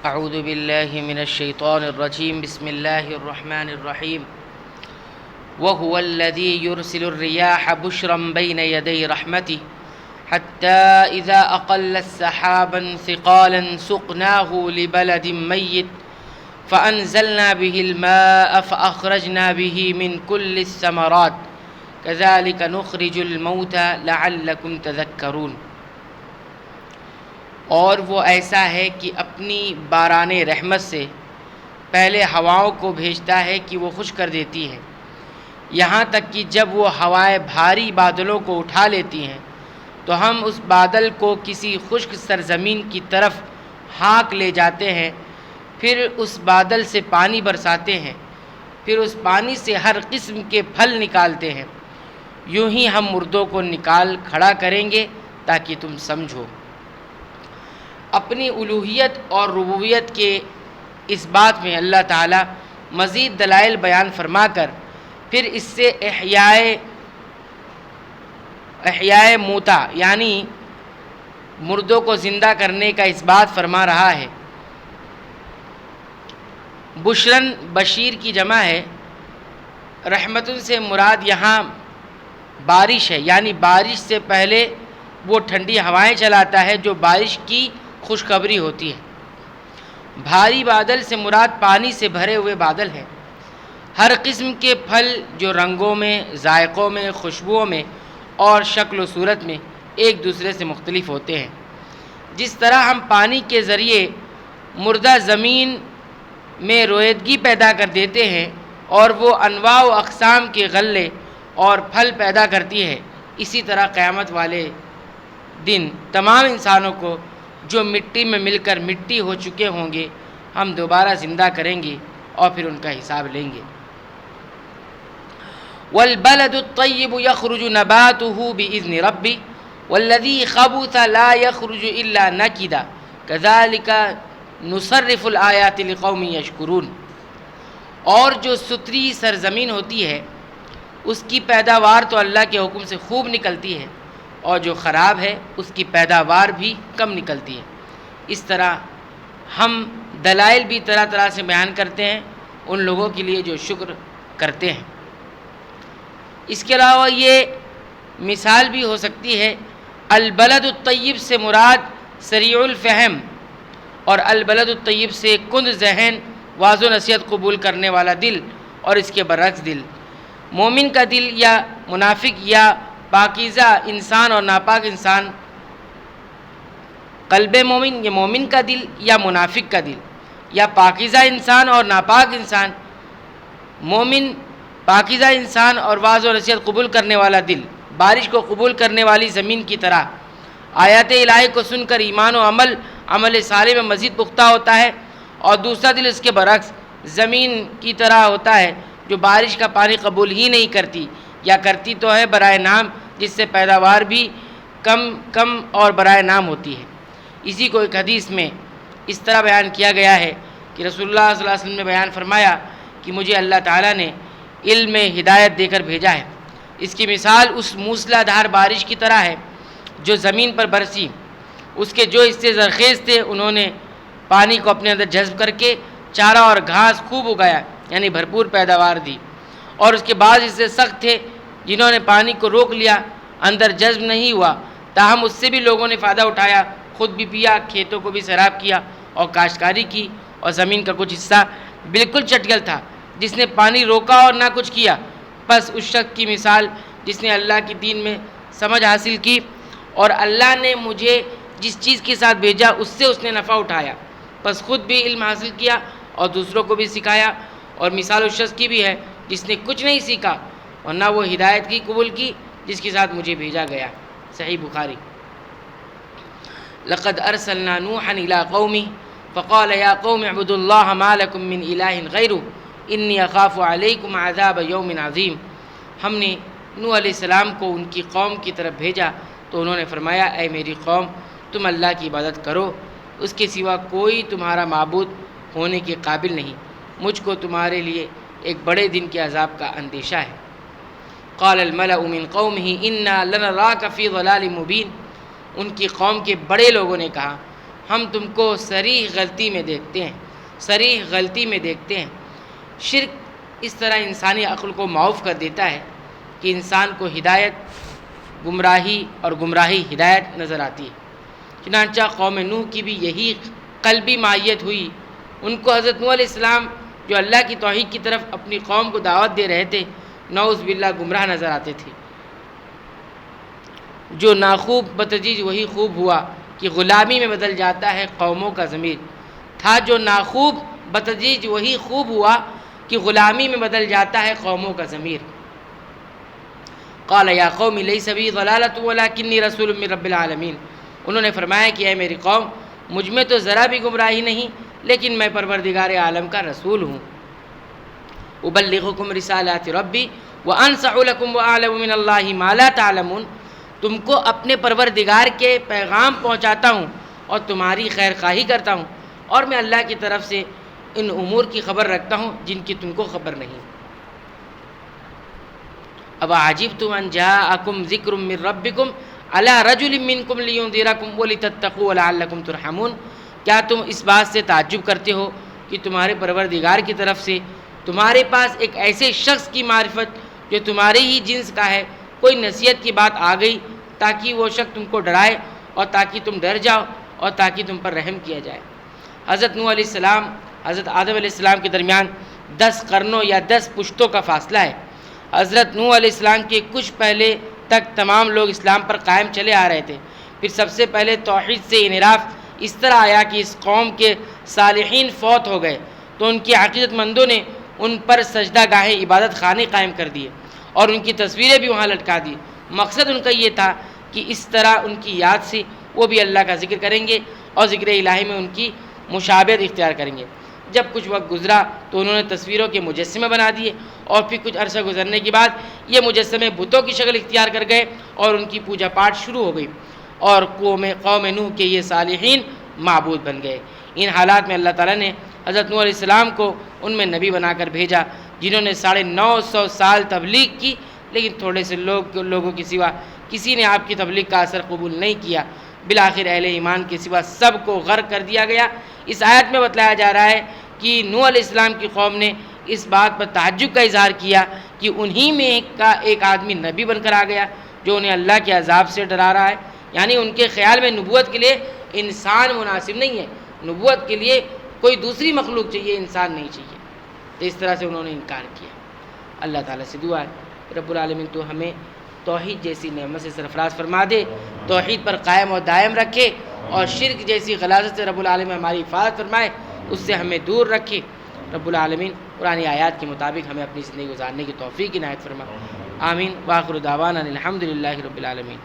أعوذ بالله من الشيطان الرجيم بسم الله الرحمن الرحيم وهو الذي يرسل الرياح بشرا بين يدي رحمته حتى إذا أقلت سحابا ثقالا سقناه لبلد ميت فأنزلنا به الماء فأخرجنا به من كل الثمرات كذلك نخرج الموتى لعلكم تذكرون۔ اور وہ ایسا ہے کہ اپنی باران رحمت سے پہلے ہواؤں کو بھیجتا ہے کہ وہ خشک کر دیتی ہے، یہاں تک کہ جب وہ ہوائیں بھاری بادلوں کو اٹھا لیتی ہیں تو ہم اس بادل کو کسی خشک سرزمین کی طرف ہانک لے جاتے ہیں، پھر اس بادل سے پانی برساتے ہیں، پھر اس پانی سے ہر قسم کے پھل نکالتے ہیں۔ یوں ہی ہم مردوں کو نکال کھڑا کریں گے تاکہ تم سمجھو۔ اپنی الوہیت اور ربوبیت کے اس بات میں اللہ تعالیٰ مزید دلائل بیان فرما کر پھر اس سے احیاء موتا یعنی مردوں کو زندہ کرنے کا اس بات فرما رہا ہے۔ بشرن بشیر کی جمع ہے، رحمتن سے مراد یہاں بارش ہے، یعنی بارش سے پہلے وہ ٹھنڈی ہوائیں چلاتا ہے جو بارش کی خوشخبری ہوتی ہے۔ بھاری بادل سے مراد پانی سے بھرے ہوئے بادل ہیں۔ ہر قسم کے پھل جو رنگوں میں، ذائقوں میں، خوشبوؤں میں اور شکل و صورت میں ایک دوسرے سے مختلف ہوتے ہیں۔ جس طرح ہم پانی کے ذریعے مردہ زمین میں رویدگی پیدا کر دیتے ہیں اور وہ انواع و اقسام کے غلے اور پھل پیدا کرتی ہے، اسی طرح قیامت والے دن تمام انسانوں کو جو مٹی میں مل کر مٹی ہو چکے ہوں گے ہم دوبارہ زندہ کریں گے اور پھر ان کا حساب لیں گے۔ والبلد الطیب یخرج نباتہ بإذن ربہ والذی خبث لا یخرج الا نکدا کذالک نصرف الآیات لقوم یشکرون۔ اور جو ستری سرزمین ہوتی ہے اس کی پیداوار تو اللہ کے حکم سے خوب نکلتی ہے، اور جو خراب ہے اس کی پیداوار بھی کم نکلتی ہے۔ اس طرح ہم دلائل بھی طرح طرح سے بیان کرتے ہیں ان لوگوں کے لیے جو شکر کرتے ہیں۔ اس کے علاوہ یہ مثال بھی ہو سکتی ہے، البلد الطیب سے مراد سریع الفہم، اور البلد الطیب سے کند ذہن، واعظ و نصیحت قبول کرنے والا دل، اور اس کے برعکس دل۔ مومن کا دل یا منافق یا پاکیزہ انسان اور ناپاک انسان، قلب مومن یا مومن کا دل یا منافق کا دل، یا پاکیزہ انسان اور ناپاک انسان، مومن پاکیزہ انسان اور واعظ و نصیحت قبول کرنے والا دل بارش کو قبول کرنے والی زمین کی طرح آیات الہی کو سن کر ایمان و عمل صالح میں مزید پختہ ہوتا ہے، اور دوسرا دل اس کے برعکس زمین کی طرح ہوتا ہے جو بارش کا پانی قبول ہی نہیں کرتی، یا کرتی تو ہے برائے نام، جس سے پیداوار بھی کم اور برائے نام ہوتی ہے۔ اسی کو ایک حدیث میں اس طرح بیان کیا گیا ہے کہ رسول اللہ صلی اللہ علیہ وسلم نے بیان فرمایا کہ مجھے اللہ تعالیٰ نے علم میں ہدایت دے کر بھیجا ہے۔ اس کی مثال اس موسلا دھار بارش کی طرح ہے جو زمین پر برسی، اس کے جو حصے زرخیز تھے انہوں نے پانی کو اپنے اندر جذب کر کے چارہ اور گھاس خوب اگایا، یعنی بھرپور پیداوار دی، اور اس کے بعد حصے سخت تھے جنہوں نے پانی کو روک لیا، اندر جذب نہیں ہوا، تاہم اس سے بھی لوگوں نے فائدہ اٹھایا، خود بھی پیا، کھیتوں کو بھی سیراب کیا اور کاشتکاری کی، اور زمین کا کچھ حصہ بالکل چٹگل تھا جس نے پانی روکا اور نہ کچھ کیا۔ بس اس شخص کی مثال جس نے اللہ کی دین میں سمجھ حاصل کی اور اللہ نے مجھے جس چیز کے ساتھ بھیجا اس سے اس نے نفع اٹھایا، بس خود بھی علم حاصل کیا اور دوسروں کو بھی سکھایا، اور مثال اس شخص کی بھی ہے جس نے کچھ نہیں سیکھا اور نہ وہ ہدایت کی قبول کی جس کے ساتھ مجھے بھیجا گیا۔ صحیح بخاری۔ لقد ارسلنا نوحا الى قومه فقال يا قوم اعبدوا الله ما لكم من اله غيره انی اخاف علیکم عذاب یوم عظیم۔ ہم نے نوح علیہ السلام کو ان کی قوم کی طرف بھیجا تو انہوں نے فرمایا اے میری قوم، تم اللہ کی عبادت کرو، اس کے سوا کوئی تمہارا معبود ہونے کے قابل نہیں، مجھ کو تمہارے لیے ایک بڑے دن کے عذاب کا اندیشہ ہے۔ قال الملأ من قومه انا لنراک فی ضلال مبین۔ ان کی قوم کے بڑے لوگوں نے کہا ہم تم کو صریح غلطی میں دیکھتے ہیں۔ شرک اس طرح انسانی عقل کو معاف کر دیتا ہے کہ انسان کو ہدایت گمراہی اور گمراہی ہدایت نظر آتی ہے۔ چنانچہ قوم نوح کی بھی یہی قلبی مائیت ہوئی۔ ان کو حضرت نوح علیہ السلام جو اللہ کی توحید کی طرف اپنی قوم کو دعوت دے رہے تھے، نعوذ باللہ گمراہ نظر آتے تھے۔ جو ناخوب بتدریج وہی خوب ہوا کہ غلامی میں بدل جاتا ہے قوموں کا ضمیر، تھا جو ناخوب بتدریج وہی خوب ہوا کہ غلامی میں بدل جاتا ہے قوموں کا ضمیر۔ قال یا قوم لیس بی ضلالۃ ولکنی رسول من رب العالمین، انہوں نے فرمایا کہ اے میری قوم، مجھ میں تو ذرا بھی گمراہی نہیں، لیکن میں پروردگار عالم کا رسول ہوں۔ ابلغکم رسالات ربی وانصح لکم واعلم من اللہ ما لا تعلمون، تم کو اپنے پروردگار کے پیغام پہنچاتا ہوں اور تمہاری خیر خواہی کرتا ہوں، اور میں اللہ کی طرف سے ان امور کی خبر رکھتا ہوں جن کی تم کو خبر نہیں۔ اب عجبتم ان جاءکم ذکر من ربکم علی رجل منکم لینذرکم ولتتقوا ولعلکم ترحمون، کیا تم اس بات سے تعجب کرتے ہو کہ تمہارے پروردگار کی طرف سے تمہارے پاس ایک ایسے شخص کی معرفت جو تمہارے ہی جنس کا ہے کوئی نصیحت کی بات آ گئی تاکہ وہ شخص تم کو ڈرائے اور تاکہ تم ڈر جاؤ اور تاکہ تم پر رحم کیا جائے۔ حضرت نوح علیہ السلام حضرت آدم علیہ السلام کے درمیان 10 قرنوں یا 10 پشتوں کا فاصلہ ہے۔ حضرت نوح علیہ السلام کے کچھ پہلے تک تمام لوگ اسلام پر قائم چلے آ رہے تھے، پھر سب سے پہلے توحید سے انحراف اس طرح آیا کہ اس قوم کے صالحین فوت ہو گئے تو ان کی عقیدت مندوں نے ان پر سجدہ گاہیں عبادت خانے قائم کر دیے اور ان کی تصویریں بھی وہاں لٹکا دی۔ مقصد ان کا یہ تھا کہ اس طرح ان کی یاد سے وہ بھی اللہ کا ذکر کریں گے اور ذکر الہی میں ان کی مشابہت اختیار کریں گے۔ جب کچھ وقت گزرا تو انہوں نے تصویروں کے مجسمے بنا دیے، اور پھر کچھ عرصہ گزرنے کے بعد یہ مجسمے بتوں کی شکل اختیار کر گئے اور ان کی پوجا پاٹ شروع ہو گئی، اور قوم نوح کے یہ صالحین معبود بن گئے۔ ان حالات میں اللہ تعالیٰ نے حضرت نوح علیہ السلام کو ان میں نبی بنا کر بھیجا، جنہوں نے 950 سال تبلیغ کی، لیکن تھوڑے سے لوگوں کے سوا کسی نے آپ کی تبلیغ کا اثر قبول نہیں کیا۔ بالآخر اہل ایمان کے سوا سب کو غرق کر دیا گیا۔ اس آیت میں بتلایا جا رہا ہے کہ نوح علیہ السلام کی قوم نے اس بات پر تعجب کا اظہار کیا کہ انہی میں کا ایک آدمی نبی بن کر آ گیا جو انہیں اللہ کے عذاب سے ڈرا رہا ہے۔ یعنی ان کے خیال میں نبوت کے لیے انسان مناسب نہیں ہے، نبوت کے لیے کوئی دوسری مخلوق چاہیے، انسان نہیں چاہیے۔ تو اس طرح سے انہوں نے انکار کیا۔ اللہ تعالیٰ سے دعا ہے رب العالمین تو ہمیں توحید جیسی نعمت سے سرفراز فرما دے، توحید پر قائم اور دائم رکھے، اور شرک جیسی غلاظت سے رب العالمین ہماری حفاظت فرمائے، اس سے ہمیں دور رکھے۔ رب العالمین قرآن آیات کے مطابق ہمیں اپنی زندگی گزارنے کی توفیق عنایت فرما۔ آمین۔ وآخر دعوانا الحمد للہ رب العالمین۔